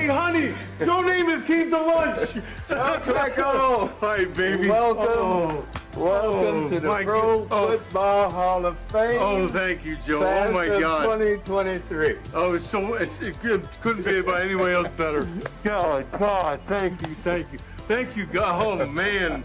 Hey, honey, Joe Namath came to lunch. Klecko. Hi, baby. Welcome to the Pro Football Hall of Fame. Oh, thank you, Joe. Class Oh, my of God. 2023. Oh, it couldn't be by anyone else better. God, thank you. Thank you, God. Oh, man.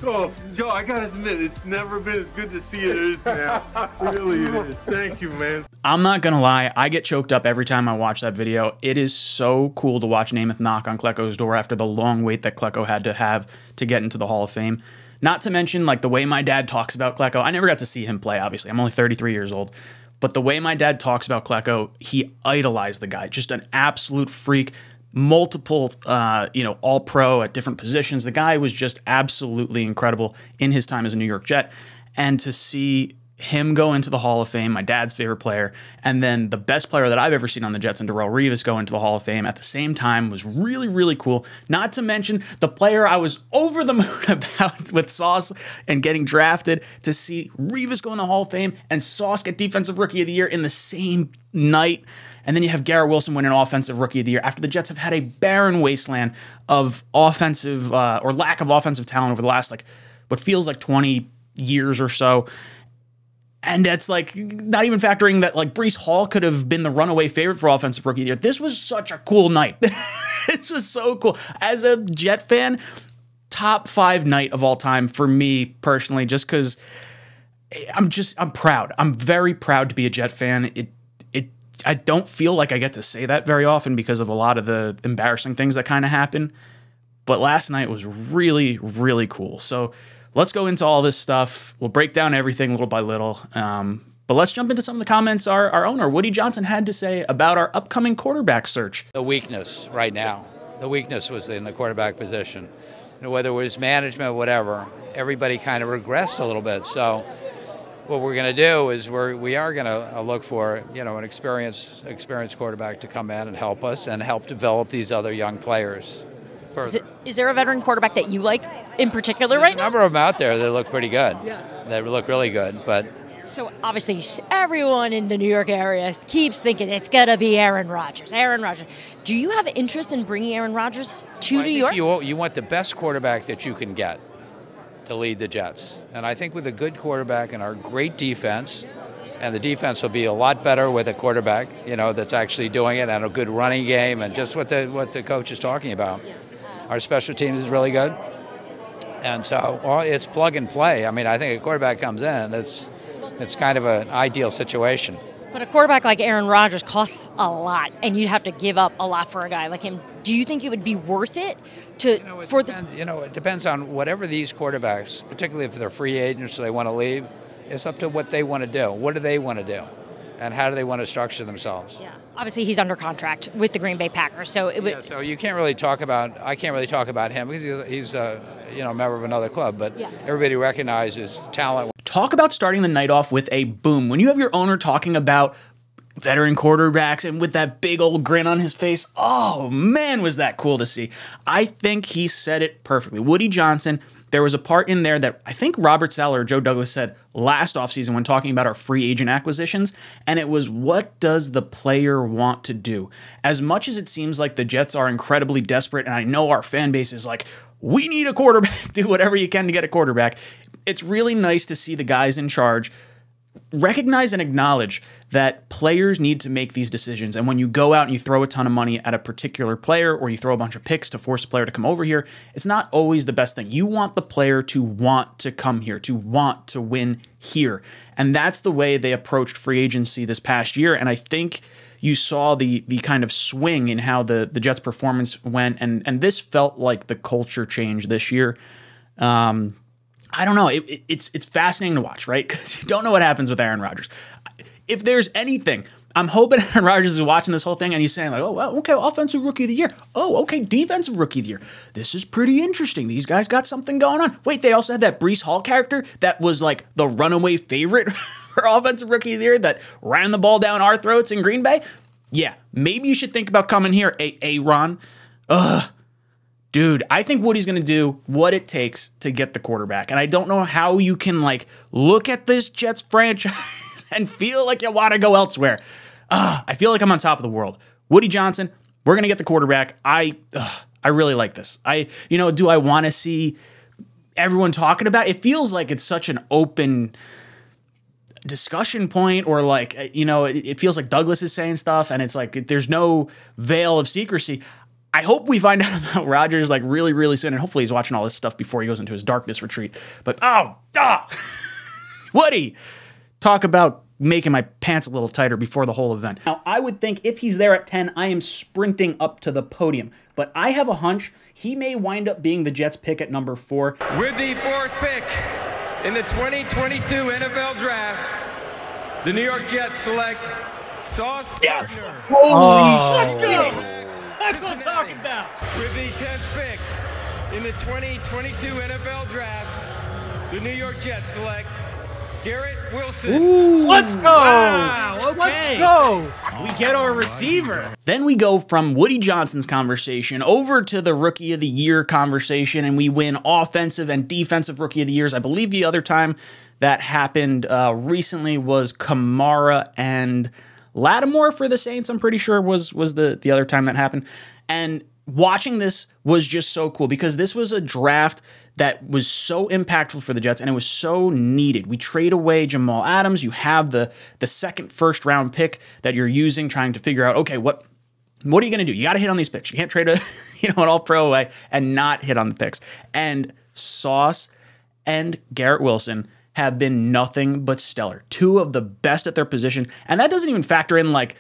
Oh, Joe, I gotta admit, it's never been as good to see it as now. Really it is. Thank you, man. I'm not gonna lie, I get choked up every time I watch that video. It is so cool to watch Namath knock on Klecko's door after the long wait that Klecko had to have to get into the Hall of Fame. Not to mention, like, the way my dad talks about Klecko. I never got to see him play, obviously. I'm only 33 years old. But the way my dad talks about Klecko, he idolized the guy. Just an absolute freak. Multiple, all-pro at different positions. The guy was just absolutely incredible in his time as a New York Jet. And to see him go into the Hall of Fame, my dad's favorite player, and then the best player that I've ever seen on the Jets, and Darrelle Revis, go into the Hall of Fame at the same time was really, really cool. Not to mention the player I was over the moon about with Sauce and getting drafted, to see Revis go in the Hall of Fame and Sauce get Defensive Rookie of the Year in the same night. And then you have Garrett Wilson winning Offensive Rookie of the Year after the Jets have had a barren wasteland of offensive or lack of offensive talent over the last, like, what feels like 20 years or so. And that's, like, not even factoring that, like, Breece Hall could have been the runaway favorite for Offensive Rookie of the Year. This was such a cool night. This was so cool. As a Jet fan, top 5 night of all time for me personally, just because I'm proud. I'm very proud to be a Jet fan. I don't feel like I get to say that very often because of a lot of the embarrassing things that kind of happen. But last night was really, really cool. So let's go into all this stuff. We'll break down everything little by little. But let's jump into some of the comments our owner, Woody Johnson, had to say about our upcoming quarterback search. The weakness right now, the weakness was in the quarterback position. You know, whether it was management, whatever, everybody kind of regressed a little bit. So what we're going to do is we are going to look for, an experienced quarterback to come in and help us and help develop these other young players. Is there a veteran quarterback that you like in particular right now? There's a number of them out there that look pretty good. Yeah. That look really good, but. So obviously everyone in the New York area keeps thinking it's going to be Aaron Rodgers. Aaron Rodgers. Do you have interest in bringing Aaron Rodgers to New York? You want the best quarterback that you can get to lead the Jets. And I think with a good quarterback and our great defense, and the defense will be a lot better with a quarterback, that's actually doing it, and a good running game, and just what the coach is talking about. Our special teams is really good. And so it's plug and play. I mean, I think a quarterback comes in, it's kind of an ideal situation. But a quarterback like Aaron Rodgers costs a lot, and you'd have to give up a lot for a guy like him. Do you think it would be worth it it depends on whatever these quarterbacks, particularly if they're free agents or they want to leave, it's up to what they want to do. What do they want to do? And how do they want to structure themselves? Yeah. Obviously, he's under contract with the Green Bay Packers, so it would. Yeah, so you can't really talk about. I can't really talk about him because he's a member of another club. But everybody recognizes talent. Talk about starting the night off with a boom. When you have your owner talking about veteran quarterbacks and with that big old grin on his face, oh man, was that cool to see. I think he said it perfectly. Woody Johnson. There was a part in there that I think Robert Saleh or Joe Douglas said last offseason when talking about our free agent acquisitions, and it was, what does the player want to do? As much as it seems like the Jets are incredibly desperate, and I know our fan base is like, we need a quarterback, do whatever you can to get a quarterback, it's really nice to see the guys in charge recognize and acknowledge that players need to make these decisions. And when you go out and you throw a ton of money at a particular player, or you throw a bunch of picks to force a player to come over here, it's not always the best thing. You want the player to want to come here, to want to win here. And that's the way they approached free agency this past year. And I think you saw the kind of swing in how the Jets' performance went. And this felt like the culture change this year. I don't know. It's fascinating to watch, right? Because you don't know what happens with Aaron Rodgers. If there's anything, I'm hoping Aaron Rodgers is watching this whole thing and he's saying like, oh, well, okay, Offensive Rookie of the Year. Oh, okay, Defensive Rookie of the Year. This is pretty interesting. These guys got something going on. Wait, they also had that Breece Hall character that was like the runaway favorite for Offensive Rookie of the Year that ran the ball down our throats in Green Bay. Yeah, maybe you should think about coming here, Ron. Ugh. Dude, I think Woody's going to do what it takes to get the quarterback. And I don't know how you can, like, look at this Jets franchise and feel like you want to go elsewhere. I feel like I'm on top of the world. Woody Johnson, We're going to get the quarterback. I really like this. Do I want to see everyone talking about it? It feels like it's such an open discussion point, or like, it feels like Douglas is saying stuff and it's like there's no veil of secrecy. I hope we find out about Rodgers like really, really soon, and hopefully he's watching all this stuff before he goes into his darkness retreat. But Woody, talk about making my pants a little tighter before the whole event. Now, I would think if he's there at 10, I am sprinting up to the podium. But I have a hunch he may wind up being the Jets pick at number 4. With the 4th pick in the 2022 NFL Draft, the New York Jets select Sauce Gardner. Let's go! That's what I'm talking about. With the 10th pick in the 2022 NFL Draft, the New York Jets select Garrett Wilson. Ooh, let's go! Wow, okay. Let's go! We get our receiver. Then we go from Woody Johnson's conversation over to the Rookie of the Year conversation, and we win Offensive and Defensive Rookie of the Years. I believe the other time that happened recently was Kamara and Lattimore for the Saints. I'm pretty sure was the other time that happened. And watching this was just so cool because this was a draft that was so impactful for the Jets, and it was so needed. We trade away Jamal Adams. You have the second first-round pick that you're using, trying to figure out, okay, what are you going to do? You got to hit on these picks. You can't trade an all-pro away and not hit on the picks. And Sauce and Garrett Wilson have been nothing but stellar. 2 of the best at their position, and that doesn't even factor in like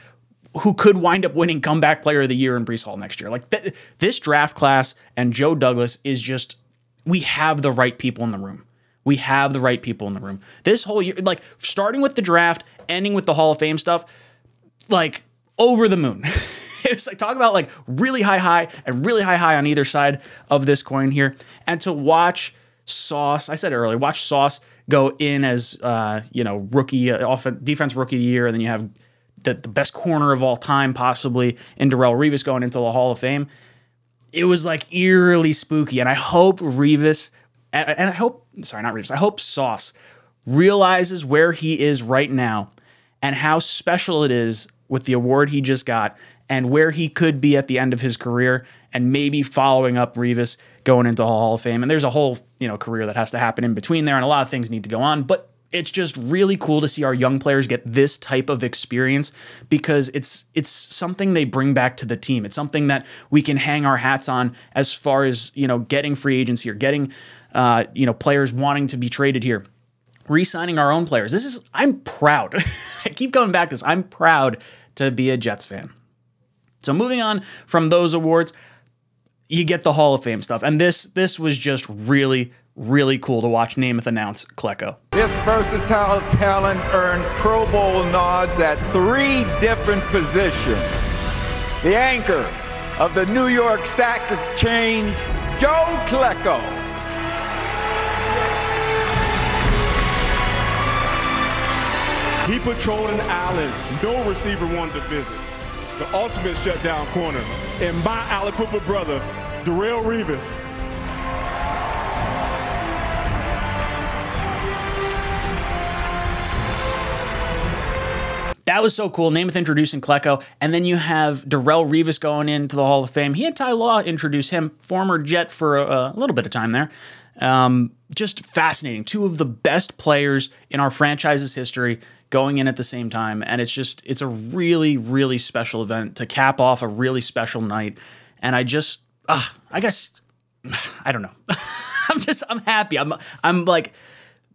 who could wind up winning Comeback Player of the Year in Breece Hall next year. Like this draft class and Joe Douglas is just, we have the right people in the room. We have the right people in the room. This whole year, like starting with the draft, ending with the Hall of Fame stuff, like over the moon. It's like talk about like really high and really high on either side of this coin here. And to watch Sauce, I said earlier, watch Sauce go in as rookie, defense Rookie of the Year, and then you have the best corner of all time, possibly, in Darrelle Revis going into the Hall of Fame. It was like eerily spooky, and I hope I hope Sauce realizes where he is right now and how special it is with the award he just got and where he could be at the end of his career, and maybe following up Revis going into Hall of Fame. And there's a whole career that has to happen in between there, and a lot of things need to go on, but it's just really cool to see our young players get this type of experience because it's something they bring back to the team. It's something that we can hang our hats on as far as, getting free agency or getting, players wanting to be traded here, re-signing our own players. I'm proud. I keep going back to this. I'm proud to be a Jets fan. So moving on from those awards, you get the Hall of Fame stuff. And this was just really, really cool to watch Namath announce Klecko. This versatile talent earned Pro Bowl nods at 3 different positions. The anchor of the New York Sack of Chains, Joe Klecko. He patrolled an island no receiver wanted to visit. The ultimate shutdown corner, and my Aliquippa brother, Darrelle Revis. That was so cool. Namath introducing Klecko, and then you have Darrelle Revis going into the Hall of Fame. He had Ty Law introduce him, former Jet for a little bit of time there. Just fascinating. 2 of the best players in our franchise's history going in at the same time, and it's a really, really special event to cap off a really special night. And I guess I don't know. I'm happy. I'm like,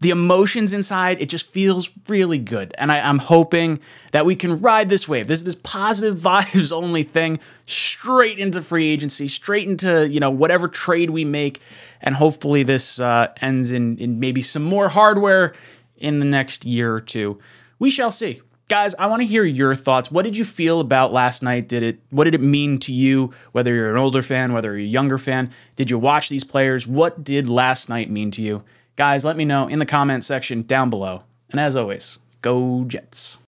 the emotions inside, it just feels really good. And I'm hoping that we can ride this wave. This positive vibes only thing straight into free agency, straight into, whatever trade we make. And hopefully this ends in maybe some more hardware in the next year or 2. We shall see. Guys, I want to hear your thoughts. What did you feel about last night? What did it mean to you, whether you're an older fan, whether you're a younger fan? Did you watch these players? What did last night mean to you? Guys, let me know in the comment section down below. And as always, go Jets.